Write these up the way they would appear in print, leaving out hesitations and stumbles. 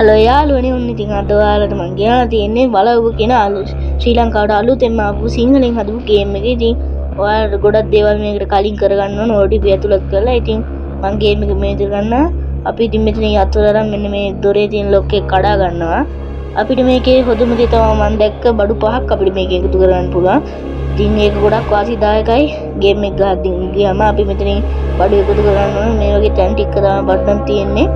Hello යාළුවනේ ඔන්න ඉතින් අද ඔයාලට මම ගෙනලා තියෙන්නේ බලව කියන ශ්‍රී ලංකාවට අලුතෙන්ම ආපු සිංහලෙන් හදපු ගේම් එක. ඉතින් ඔයාලට ගොඩක් දේවල් මේකට කලින් කරගන්න ඕන OTP ඇතුළත් කරලා. ඉතින් මම ගේම් එක මේ විදිහට ගන්නවා. අපි ඉතින් මෙතන යතුරලා මෙන්න මේ දොරේ තියෙන ලොක් එක කඩා ගන්නවා. අපිට මේකේ හොඳම දේ තමයි මම දැක්ක බඩු 5ක් අපිට මේක එකතු කරගන්න පුළුවන්. ඉතින් ඒක ගොඩක් වාසිදායකයි. ගේම් එක ගියාම අපි මෙතනින් බඩු එකතු කරගන්න ඕන. මේ වගේ තැන් ටික තමයි බටන් තියෙන්නේ.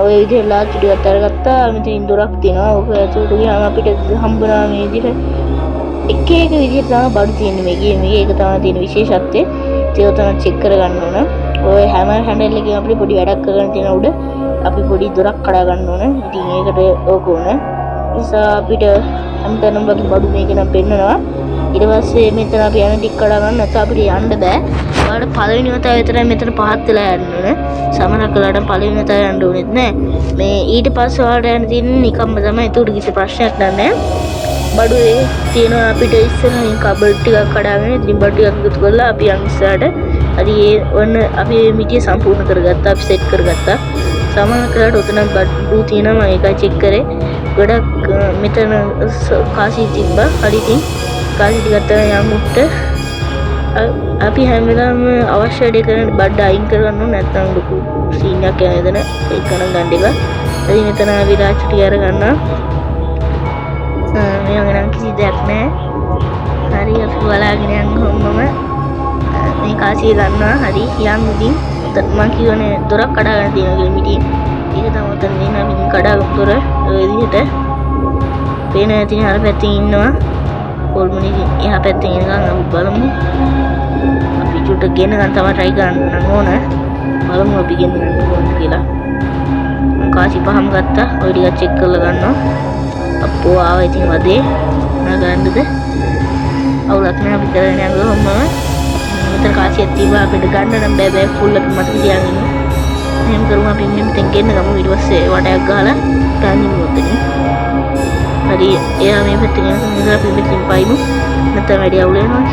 ඔය විදිහට ලාච්චු ටිකක් අරගත්තා. මෙතනින් දොරක් තියෙනවා. ඔක ඇතුළට ගියාම අපිට හම්බුනා මේ විදිහට එක එක විදිහට තමයි බඩු තියෙන්නේ මේ ගේම් එකේ. ඒක තමයි තියෙන විශේෂත්වය. ඒක තමයි චෙක් කරගන්න ඕන. ඔය හැමර් හැන්ඩල් එකෙන් අපිට පොඩි වැඩක් කරගන්න තියෙන උඩ අපි පොඩි දොරක් කඩා ගන්න ඕන. ඉතින් ඒකට ඕක ඕන. නිසා අපිට හැමතැනම වගේ බඩු මේක නම් පෙන්නනවා. ඊට පස්සේ මෙතන අපි යන ටික කඩා ගන්න නැත්නම් අපිට යන්න බෑ. ඔයාලට පළවෙනි වතාව විතරයි මෙතන පහත් වෙලා යන්න ඕන. සමහරක් වෙලාවට පළවෙනි වතාව යන්න ඕනෙත් නෑ. මේ ඊට පස්සේ ඔයාලට යන්න තියෙන්නේ නිකම්ම තමයි. ඒකට කිසි ප්‍රශ්නයක් නැහැ. බඩු ඒ තියෙනවා අපිට ඉස්සරහින් කබල් ටිකක් කඩාගෙන ඉතින් බඩු ටිකක් එකතු කරලා අපි යන් ඉස්සරහට හරි ඒ ඔන්න අපි මිටිය සම්පූර්ණ කරගත්තා. අපි සෙට් කරගත්තා. සමහරක් වෙලාවට උතන බඩු තියෙනවා. මම ඒකයි චෙක් කරේ. ගොඩක් මෙතන කාසි තිබ්බා. හරි ඉතින් කාසි ටිකක් තමයි යමුට අපි හැම වෙලාවෙම අවශ්‍ය වැඩ කරන බඩ අයින් කරගන්න ඕන. නැත්නම් ලොකු සීන් එකක් යන එතන ඒක ගණන් ගන්න එපා. හරි මෙතන අපි ලාච්චු ටික අර ගන්නවා. මේ වගේ නම් කිසි දෙයක් නැහැ. හරි අපි බලාගෙන යන්න කොහොමම මේ කාසිය ගන්නවා. හරි යන් ඉතින් මම කියවනේ දොරක් කඩා ගන්න තියෙනවා කියලා මිටින්. ඒක තමයි උතන දෙන්න අපි කඩාගමු දොර ඔය විදිහට. පේන ඇතින් අර පැත්තෙන් ඉන්නවා. පොල්මුණි එහා පැත්තෙන් එනකන් අපි බලමු. අපි චුට්ටක් ගෙන ගන්න තමයි try ගන්න ඕන. බලමු අපි ගෙන ගන්න ඕනද කියලා. මම කාසි පහම ගත්තා. ඔය ටික චෙක් කරලා ගන්නවා. අපෝ ආවා ඉතින් වදේ. නගන්නද? අවුලක් නෑ අපි කරගෙන යනවා. මෙතන කාසියක් තිබ්බා අපිට ගන්න නම් බෑ ෆුල් අපි මතක තියාගන්න. එහෙම කරමු අපි මෙතෙන් ගෙන්න ගමු. ඊට පස්සේ වටයක් ගහලා ගන්නිමු උතනින්. හරි එයා මේ පැත්තෙන් යනකොට අපි මෙතෙන් පයිමු. නැත්නම් වැඩි අවුල වෙනවා.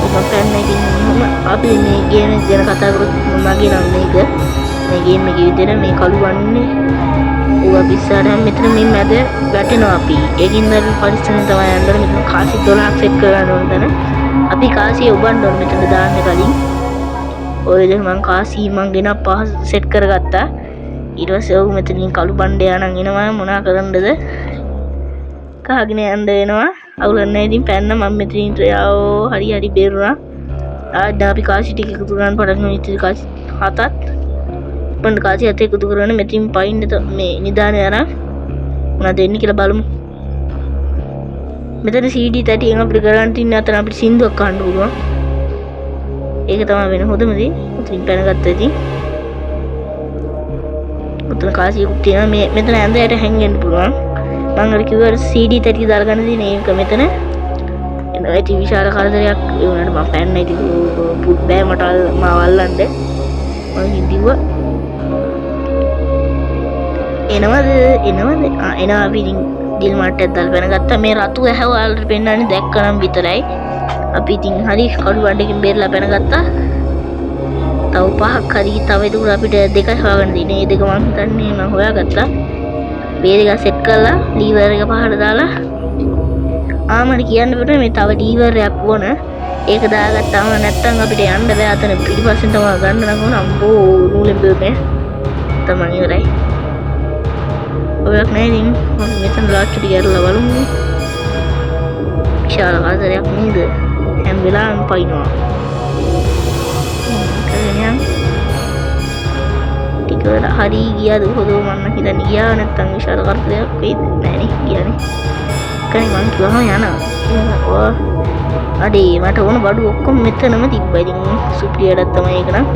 මම පෑන් එකකින් අපි මේ ගේම් එක ගැන කතා කරොත් මගේ නම් මේක මේ ගේම් එකේ විදිහට මේ කළු වන්නේ ඌවා පිස්සාරම් මෙතන මේ මැද වැටෙනවා අපි. ඒකින්ද අපි පරිස්සමෙන් තමයි යන්න ඕනේ. මෙතන කාසි 12ක් සෙට් කරගන්න ඕන තැන. අපි කාසිය උබන්න ඕනේ මෙතන දාන්න කලින්. ඔය විදිහට මම කාසි මං ගෙන පහ සෙට් කරගත්තා. ඊට පස්සේ ඔව් මෙතනින් කළු බණ්ඩේ යනන් එනවා. මොනා කරන්නද? කහගෙන යන්න වෙනවා. අවුල නැහැ. ඉතින් පැන්න මම මෙතනින් යාෝ හරි බේරුණා. ආ අපි කාසි ටික එකතු කරන්න පටන් ගමු. ඉතින් කාසි 7ක් මම කාසි 7 එකතු කරගෙන මෙතනින් පයින් මේ නිදානේ අරන් මොනවද දෙන්නේ කියලා බලමු. මෙතන CD තැටියෙන් අපිට කරන්න තියෙන අතර අපිට සින්දුවක් අහන්න පුළුවන්. ඒක තමයි වෙන හොඳම දේ. උතින් පැනගත්තා ඉතින්. උතන කාසියකුත් තියෙනවා. මේ මෙතන ඇඳයට හැංගෙන්න පුළුවන්. මම අර කිව්වා CD තැටිය දාලා ගන්න තියෙන ඒක මෙතන. එනවා ඉතින් විශාල කරදරයක් ඒ වුණාට මම පැන්න ඉතින් පුත් බෑ මට මාව අල්ලන්න. මම හිතුවා එනවද එනවා අපි ඉතින් ඩිල් මාට්ටයක් දාලා පැනගත්තා. මේ රතු ඇහැ ඔයාලට පෙන්නන්නේ දැක්කනම් විතරයි. අපි ඉතින් හරි කඩු වඩේකින් බේරලා පැනගත්තා. තව 5ක් හරි තව ඒක අපිට දෙකයි හොයාගන්න තියෙන්නේ. මේ දෙක මම හිතන්නේ මම හොයාගත්තා. මේ දෙක සෙට් කරලා ලීවර් එක පහට දාලා මට කියන්න බෑ මේ තව ලීවර් එකක් ඕන. ඒක දාගත්තාම නැත්තම් අපිට යන්න බෑ. අතන පිටිපස්සෙන් තමයි ගන්න නම් ඕන. අම්බෝ නූලෙන් බෙන්නේ තමයි ඉවරයි. ඔයක් නෑ ඉතින් මම මෙතන ලාච්චු ටික ඇරලා බලමු. විශාල කරදරයක් නේද? හැම වෙලාවෙම පයින්නවා. කරගෙන ටික වෙලා හරි ගියාද කොහොමද මම හිතන්නේ ගියා නැත්තම් විශාල කරදරයක් වෙයිද? නෑනේ ගියානේ. කනේ මං කිව්වම යනවා. අඩේ මට ඕන බඩු ඔක්කොම මෙතනම තිබ්බා. ඉතින් සුප්‍රියාටත් තමයි ඒක නම්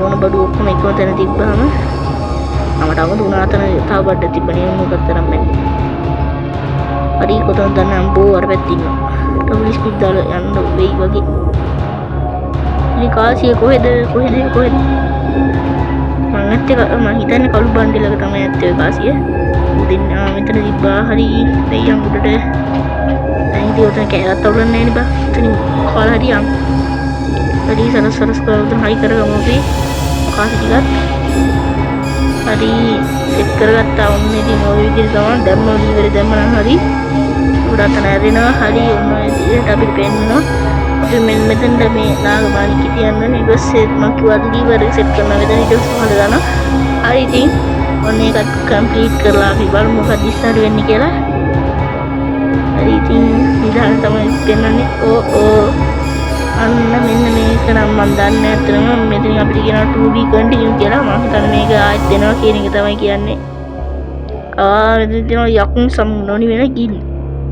ඕන බඩු ඔක්කොම එකම තැන තිබ්බාම මට අමුතු උනා තන තව බඩ තිබ්බනේ මොකක්ද තරම් බැන්නේ. හරි කොතනද දන්නේ අම්බෝ අර පැත්තේ ඉන්නවා. ටොබ්ලි ස්පීඩ් දාලා යන්න වෙයි වගේ. ඉතින් කාසිය කොහෙද? මම හිතන්නේ කළු බණ්ඩිලක තමයි ඇත්තේ කාසිය. උදින් මෙතන තිබ්බා. හරි දෙයියන් උඩට දැන් ඉතින් උතන කෑවත් අවුලක් නැහැ නේ බා. ඉතින් කාලා හරි යම්. හරි සරස් කරලා උතන හයි කරගමු අපි. කාසි ටිකක් හරි සෙට් කරගත්තා. ඔන්න ඉතින් ওই විදිහට තමයි දැම්ම ඉවර දැම්ම නම් හරි උඩට නැරෙනවා. හරි ඔන්න ඔය විදිහට අපිට පෙන්නනවා. අපි මෙන්න මෙතනට මේ නාගමාණික්ක තියන්න ඊට පස්සේ මම කිව්වා ලීවර් එක සෙට් කරනවා මෙතන ඊට පස්සේ හොල දානවා. හරි ඉතින් ඔන්න ඒකත් කම්ප්ලීට් කරලා අපි බලමු මොකක්ද ඉස්සරහ වෙන්නේ කියලා. හරි ඉතින් ඉතින් තමයි පෙන්නන්නේ. ඕ අන්න මෙන්න මේක නම් මම දන්නේ නැත්නම් මෙතන අපිට කියනවා to be continue කියලා. මම හිතන්නේ මේක ආයෙත් දෙනවා කියන එක තමයි කියන්නේ. මෙතන තියෙනවා යකුන් සම්නෝනි වෙන ගිල්.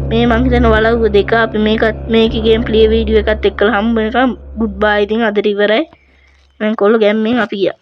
මේ මං හිතන වලව්ව දෙක අපි මේකේ ගේම් ප්ලේ වීඩියෝ එකත් එක්කලා හම්බ වෙනකම් good bye. ඉතින් අදට ඉවරයි. මම කොල්ල ගැම්මෙන් අපි ගියා.